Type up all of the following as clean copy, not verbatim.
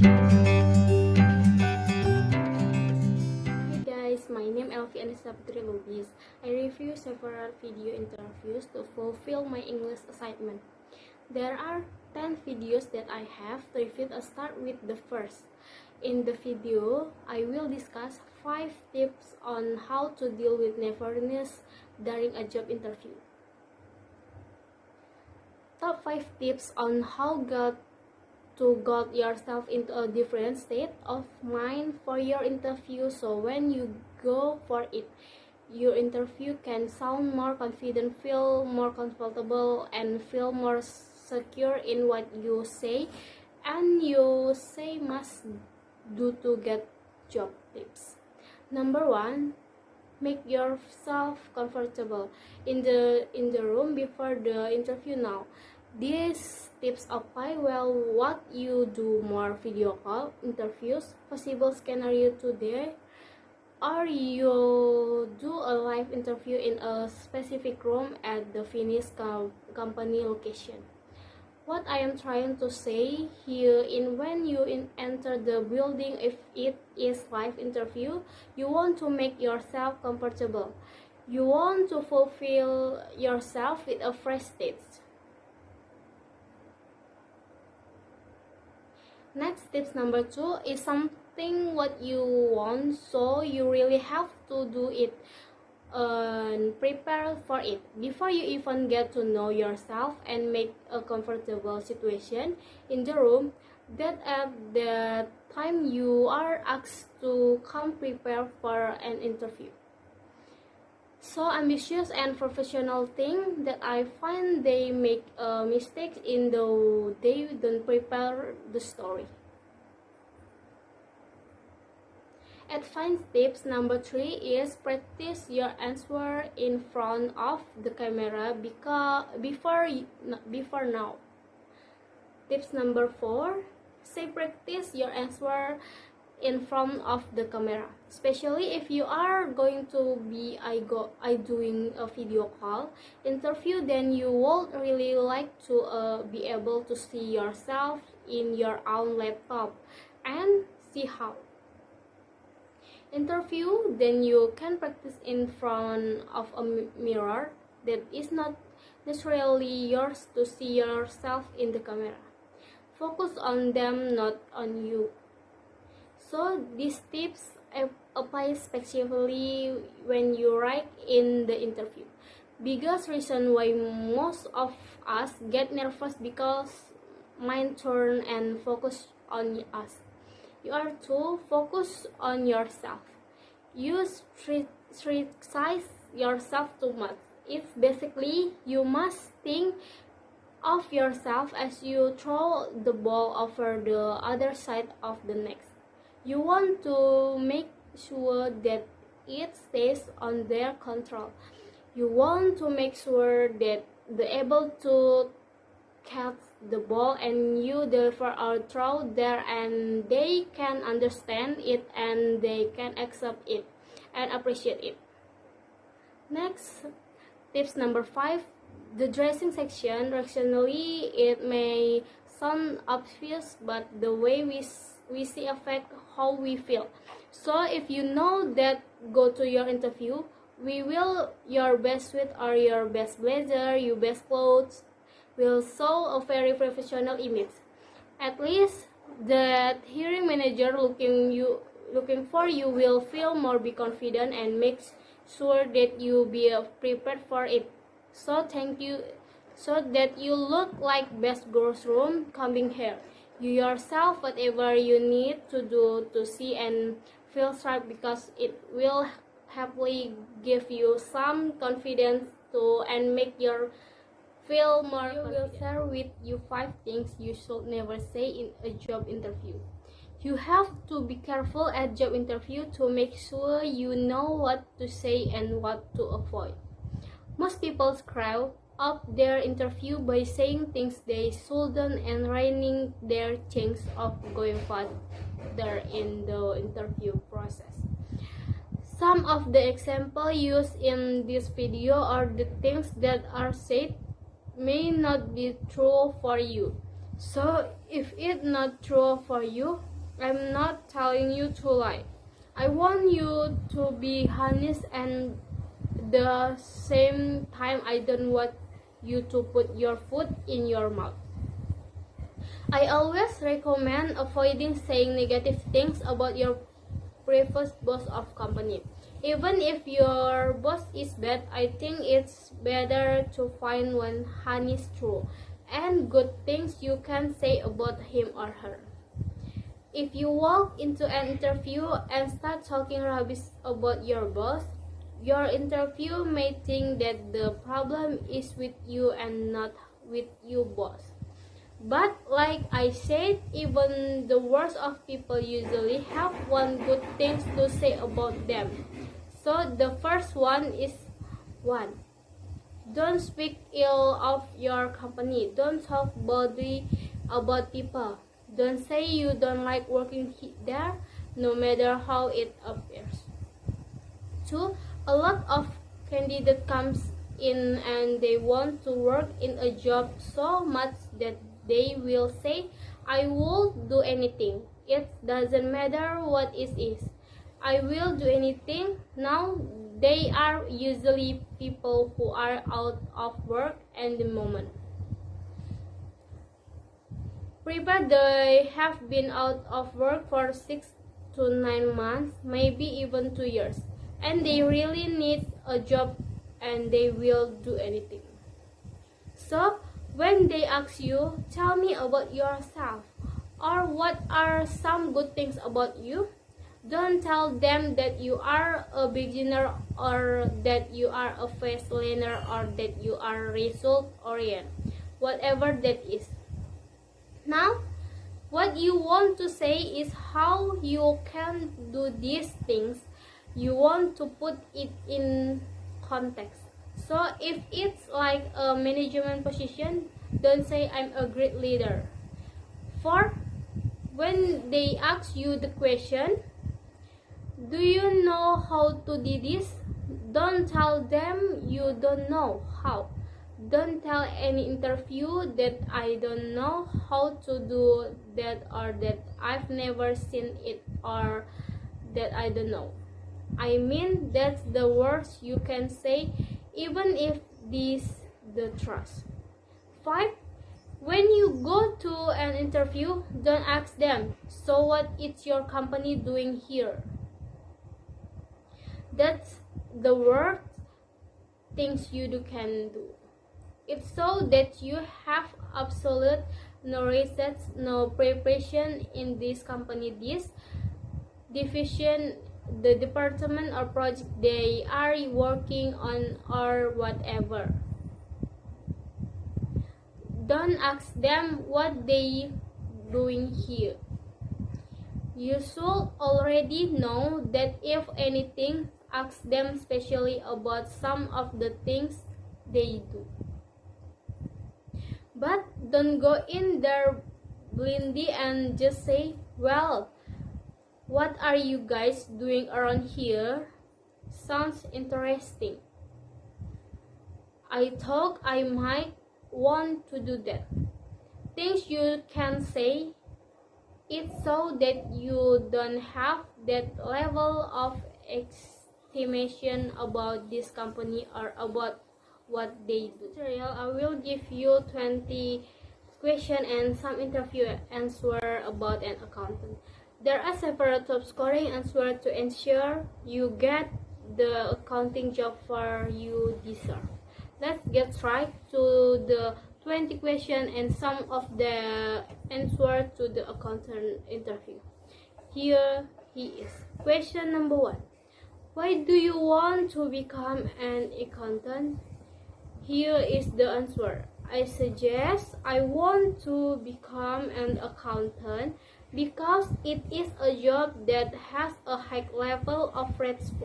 Hey guys, my name is Elvi Annisa Putri Lubis. I review several video interviews to fulfill my English assignment. There are 10 videos that I have reviewed. I'll start with the first. In the video, I will discuss 5 tips on how to deal with nervousness during a job interview. Top 5 tips on how to get yourself into a different state of mind for your interview, so when you go for it, your interview can sound more confident, feel more comfortable, and feel more secure in what you say and you say must do to get job tips. Number 1, make yourself comfortable in the room before the interview. Now, these tips apply well what you do more video call interviews, possible scenario today, or you do a live interview in a specific room at the finished company location. What I am trying to say here in when you enter the building, if it is live interview, you want to make yourself comfortable. You want to fulfill yourself with a fresh state. Next, tips number 2 is something what you want, so you really have to do it and prepare for it before you even get to know yourself and make a comfortable situation in the room, that at the time you are asked to come prepare for an interview. So ambitious and professional thing that I find they make mistakes in though they don't prepare the story. Advanced tips number 3 is practice your answer in front of the camera before now. Tips number 4, say practice your answer in front of the camera, especially if you are going to be doing a video call interview, then you would really like to be able to see yourself in your own laptop and see how interview. Then you can practice in front of a mirror that is not naturally yours to see yourself in the camera. Focus on them, not on you. So these tips apply especially when you write in the interview. Biggest reason why most of us get nervous because mind turn and focus on us. You are to focus on yourself. You criticize yourself too much. It's basically you must think of yourself as you throw the ball over the other side of the net. You want to make sure that it stays on their control. You want to make sure that they're able to catch the ball and you therefore are throw there, and they can understand it and they can accept it and appreciate it. Next, tips number 5, the dressing section. Rationally, it may sound obvious, but the way we see affect how we feel. So if you know that go to your interview, we will your best suit or your best blazer, your best clothes will show a very professional image. At least that hiring manager looking for you will feel more be confident and make sure that you be prepared for it. So that you look like best girls room combing hair. You yourself whatever you need to do to see and feel sharp, because it will happily give you some confidence to and make your feel more confident. I will share with you 5 things you should never say in a job interview. You have to be careful at job interview to make sure you know what to say and what to avoid. Most people screw up their interview by saying things they shouldn't and ruining their chance of going further in the interview process. Some of the examples used in this video are the things that are said may not be true for you. So if it's not true for you, I'm not telling you to lie. I want you to be honest, and the same time I don't want you to put your foot in your mouth. I always recommend avoiding saying negative things about your previous boss of company. Even if your boss is bad, I think it's better to find one honest, true, and good things you can say about him or her. If you walk into an interview and start talking rubbish about your boss, your interview may think that the problem is with you and not with you, boss. But like I said, even the worst of people usually have one good thing to say about them. So the first one is 1. Don't speak ill of your company. Don't talk badly about people. Don't say you don't like working there, no matter how it appears. 2. A lot of candidates comes in and they want to work in a job so much that they will say, I will do anything. It doesn't matter what it is. I will do anything. Now, they are usually people who are out of work at the moment. Prepare they have been out of work for 6 to 9 months, maybe even 2 years, and they really need a job and they will do anything. So, when they ask you, tell me about yourself, or what are some good things about you, don't tell them that you are a beginner or that you are a fast learner or that you are result oriented, whatever that is. Now, what you want to say is how you can do these things. You want to put it in context. So if it's like a management position, don't say I'm a great leader. 4. When they ask you the question, do you know how to do this? Don't tell them you don't know how. Don't tell any interview that I don't know how to do that or that I've never seen it or that I don't know. I mean, that's the worst you can say, even if this the trust. 5. When you go to an interview, don't ask them, so what is your company doing here? That's the worst things you can do. It's so that you have absolute no research, no preparation in this company, this division, the department or project they are working on or whatever. Don't ask them what they doing here. You should already know that if anything, ask them especially about some of the things they do. But don't go in there blindly and just say, well, what are you guys doing around here? Sounds interesting. I thought I might want to do that. Things you can say, it's so that you don't have that level of estimation about this company or about what they do. I will give you 20 questions and some interview answer about an accountant. There are several top scoring answers to ensure you get the accounting job for you deserve. Let's get right to the 20 questions and some of the answers to the accountant interview. Here he is. Question number 1. Why do you want to become an accountant? Here is the answer. I suggest I want to become an accountant because it is a job that has a high level of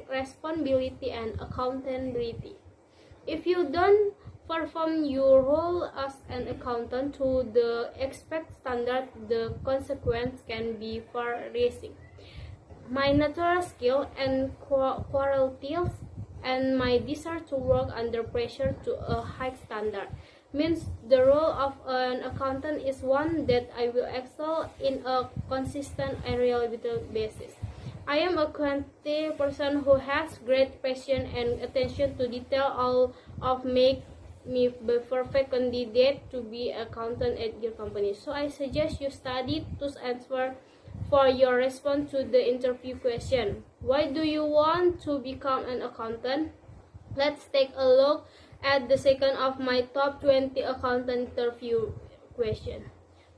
responsibility and accountability. If you don't perform your role as an accountant to the expected standard, the consequence can be far-reaching. My natural skill and qualities and my desire to work under pressure to a high standard means the role of an accountant is one that I will excel in a consistent and reliable basis. I am a quantitative person who has great passion and attention to detail. All of make me the perfect candidate to be accountant at your company. So I suggest you study to answer for your response to the interview question. Why do you want to become an accountant? Let's take a look at the second of my top 20 accountant interview question.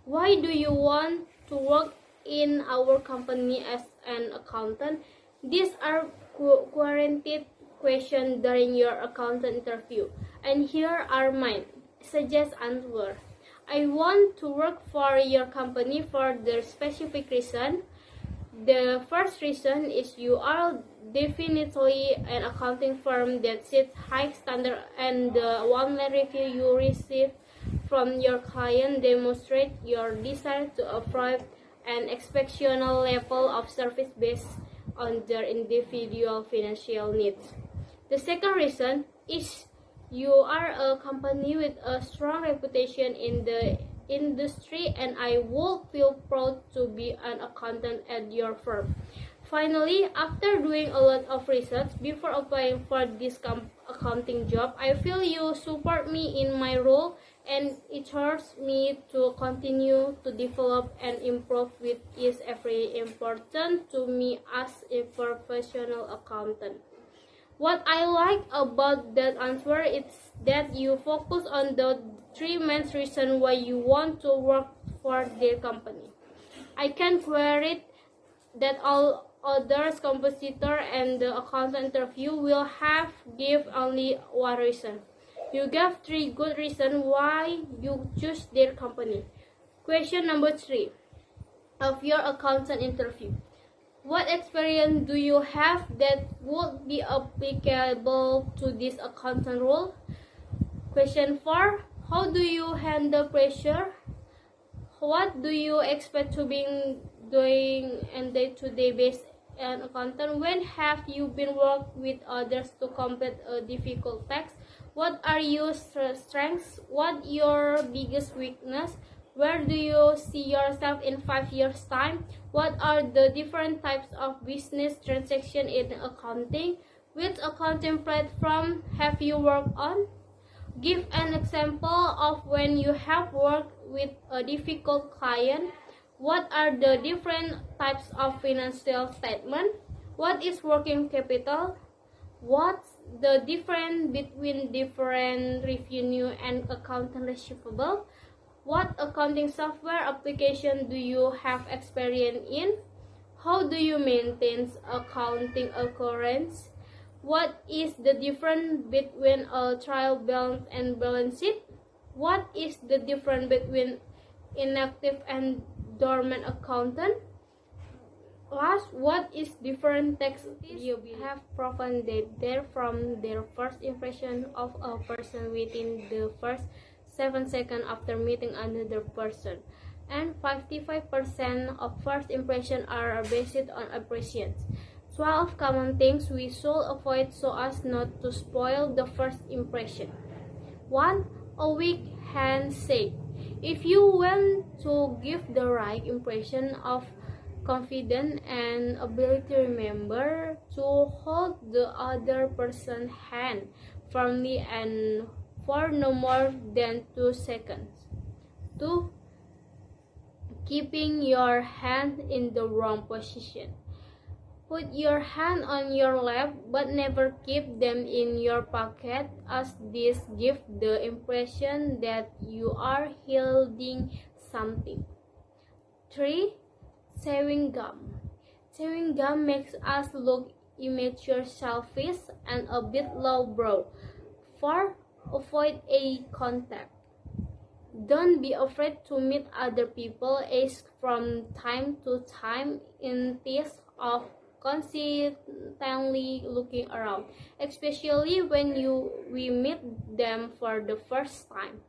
Why do you want to work in our company as an accountant? These are guaranteed questions during your accountant interview, and here are mine. Suggest answer. I want to work for your company for the specific reason. The first reason is you are definitely an accounting firm that sets high standard, and the one-line review you receive from your client demonstrate your desire to provide an exceptional level of service based on their individual financial needs. The second reason is you are a company with a strong reputation in the industry, and I would feel proud to be an accountant at your firm. Finally, after doing a lot of research before applying for this accounting job, I feel you support me in my role, and it urges me to continue to develop and improve, which is very important to me as a professional accountant. What I like about that answer is that you focus on the three main reasons why you want to work for their company. I can query that all others competitor and the accountant interview will have give only one reason. You gave three good reasons why you choose their company. Question number 3 of your accountant interview. What experience do you have that would be applicable to this accountant role? Question 4. How do you handle pressure? What do you expect to be doing on day-to-day basis an accountant? When have you been worked with others to complete a difficult task? What are your strengths? What your biggest weakness? Where do you see yourself in 5 years' time? What are the different types of business transaction in accounting? Which accounting platform have you worked on? Give an example of when you have worked with a difficult client. What are the different types of financial statement? What is working capital? What's the difference between different revenue and accounting receivable? What accounting software application do you have experience in? How do you maintain accounting occurrence? What is the difference between a trial balance and balance sheet? What is the difference between inactive and dormant accountant? Last, what is different tax you have proven that they're from their first impression of a person within the first 7 seconds after meeting another person, and 55% of first impressions are based on impressions. 12 common things we should avoid so as not to spoil the first impression. 1. A weak handshake. If you want to give the right impression of confidence and ability, to remember to hold the other person's hand firmly and for no more than 2 seconds. 2. Keeping your hand in the wrong position. Put your hand on your lap but never keep them in your pocket, as this gives the impression that you are holding something. 3. Chewing gum. Chewing gum makes us look immature, selfish, and a bit lowbrow. 4. Avoid eye contact. Don't be afraid to meet other people. Ask from time to time in tests of constantly looking around, especially when we meet them for the first time.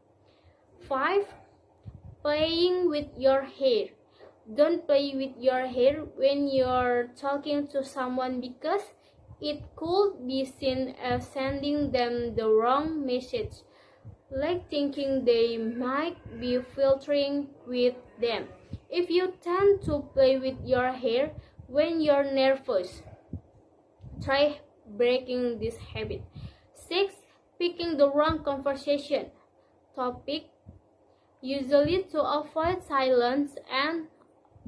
5. Playing with your hair. Don't play with your hair when you're talking to someone, because it could be seen as sending them the wrong message. like thinking they might be flirting with them. If you tend to play with your hair when you're nervous, try breaking this habit. 6. Picking the wrong conversation topic, usually to avoid silence and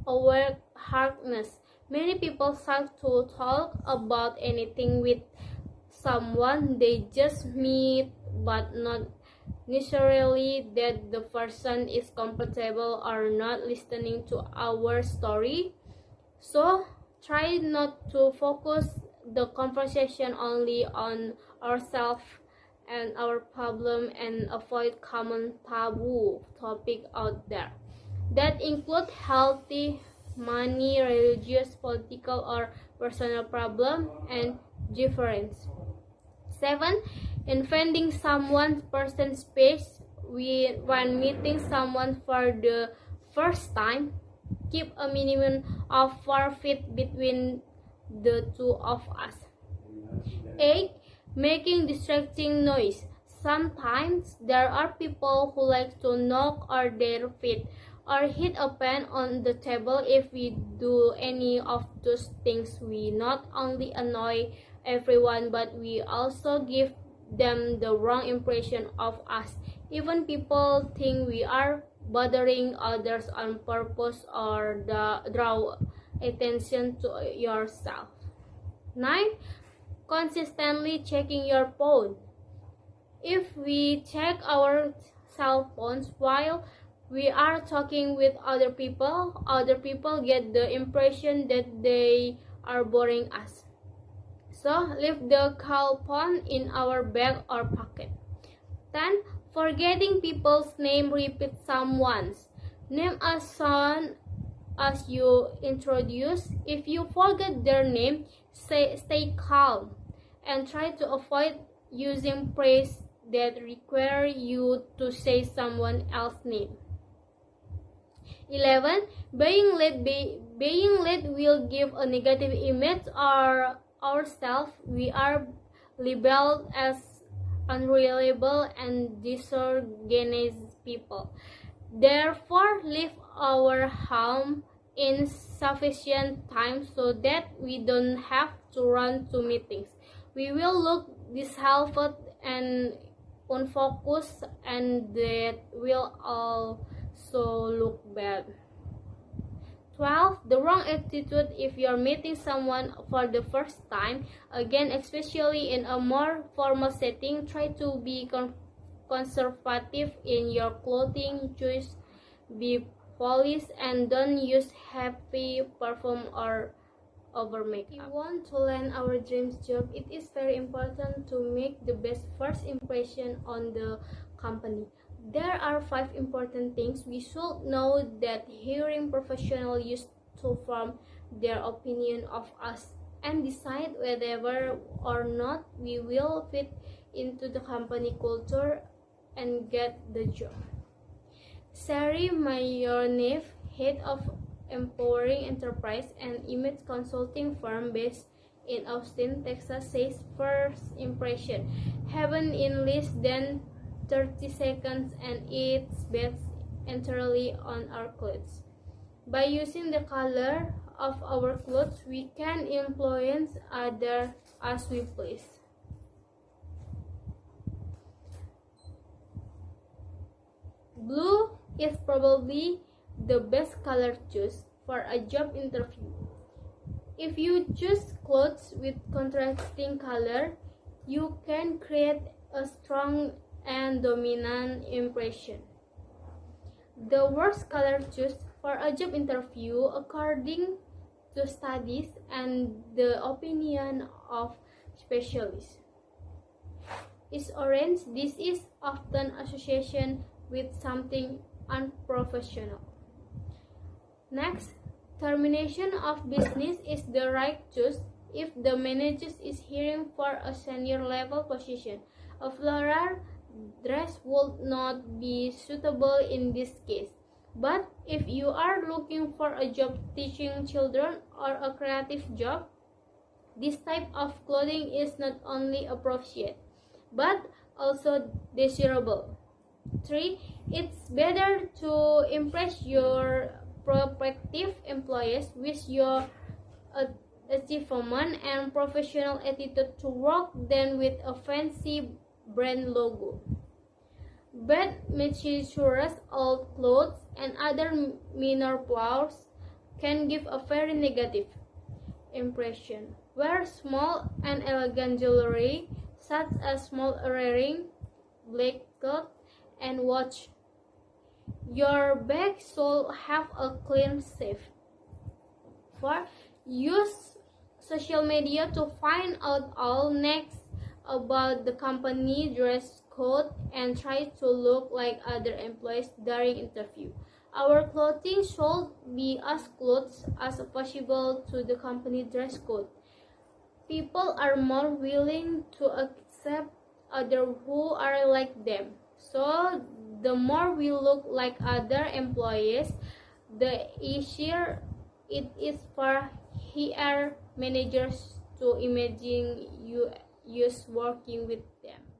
avoid hardness. Many people start to talk about anything with someone they just meet, but not necessarily that the person is comfortable or not listening to our story. So try not to focus the conversation only on ourselves and our problem, and avoid common taboo topic out there that include healthy, money, religious, political, or personal problem and difference. 7. Invading someone's personal space when meeting someone for the first time. Keep a minimum of 4 feet between the two of us. 8. Making distracting noise. Sometimes there are people who like to knock on their feet or hit a pen on the table. If we do any of those things, we not only annoy everyone, but we also give them the wrong impression of us. Even people think we are bothering others on purpose or draw attention to yourself. 9. Consistently checking your phone. If we check our cell phones while we are talking with other people get the impression that they are boring us. So leave the cell phone in our bag or pocket. 10. Forgetting people's name. Repeat someone's name as soon as you introduce. If you forget their name, stay calm and try to avoid using praise that require you to say someone else's name. 11. Being late will give a negative image of ourselves. We are labeled as unreliable and disorganized people. Therefore, leave our home in sufficient time so that we don't have to run to meetings. We will look disheveled and unfocused, and that will also look bad. 12. The wrong attitude. If you're meeting someone for the first time, again, especially in a more formal setting, try to be conservative in your clothing choice. Be polished and don't use heavy perfume or over makeup. If we want to land our dreams job, it is very important to make the best first impression on the company. There are 5 important things we should know that hearing professionals use to form their opinion of us and decide whether or not we will fit into the company culture and get the job. Sari Mayornev, head of Empowering Enterprise and image consulting firm based in Austin, Texas, says first impression happen in less than 30 seconds, and it's based entirely on our clothes. By using the color of our clothes, we can influence others as we please. Blue is probably the best color choice for a job interview. If you choose clothes with contrasting color, you can create a strong and dominant impression. The worst color choice for a job interview, according to studies and the opinion of specialists, is orange. This is often associated with something unprofessional. Next, termination of business is the right choice if the manager is hiring for a senior level position. A floral dress would not be suitable in this case. But if you are looking for a job teaching children or a creative job, this type of clothing is not only appropriate but also desirable. 3. It's better to impress your prospective employees with your achievement and professional attitude to work than with a fancy brand logo. Bad materials, old clothes, and other minor flaws can give a very negative impression. Wear small and elegant jewelry, such as small earring, black cloth, and watch. Your bag should have a clean safe. 4. Use social media to find out all next about the company dress code and try to look like other employees during interview. Our clothing should be as close as possible to the company dress code. People are more willing to accept others who are like them. So the more we look like other employees, the easier it is for HR managers to imagine you working with them.